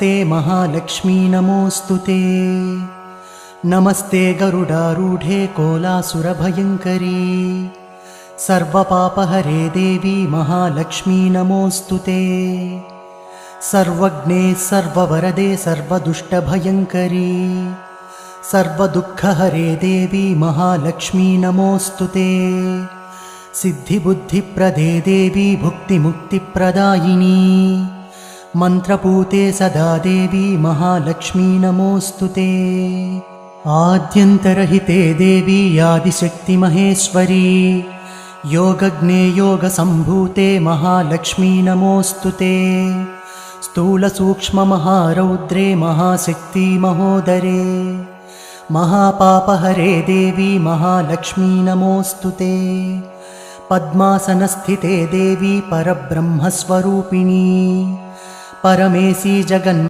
नमस्ते महालक्ष्मी नमोऽस्तुते। नमस्ते गरुडारूढे कोलासुरभयङ्करी सर्वपापहरे देवी महालक्ष्मी नमोऽस्तुते। सर्वज्ञे सर्ववरदे सर्वदुष्टभयङ्करी सर्वदुःखहरे देवी महालक्ष्मी नमोऽस्तुते। सिद्धिबुद्धिप्रदे देवी भुक्तिमुक्तिप्रदायिनी मन्त्रपूते सदा देवी महालक्ष्मी नमोऽस्तुते। आद्यन्तरहिते देवी आदिशक्तिमहेश्वरी योगज्ञे योगसम्भूते महालक्ष्मी नमोऽस्तुते। स्थूलसूक्ष्ममहारौद्रे महाशक्ति महोदरे महापापहरे देवी महालक्ष्मी नमोऽस्तुते। पद्मासनस्थिते देवी परब्रह्मस्वरूपिणी परमेशी जगन्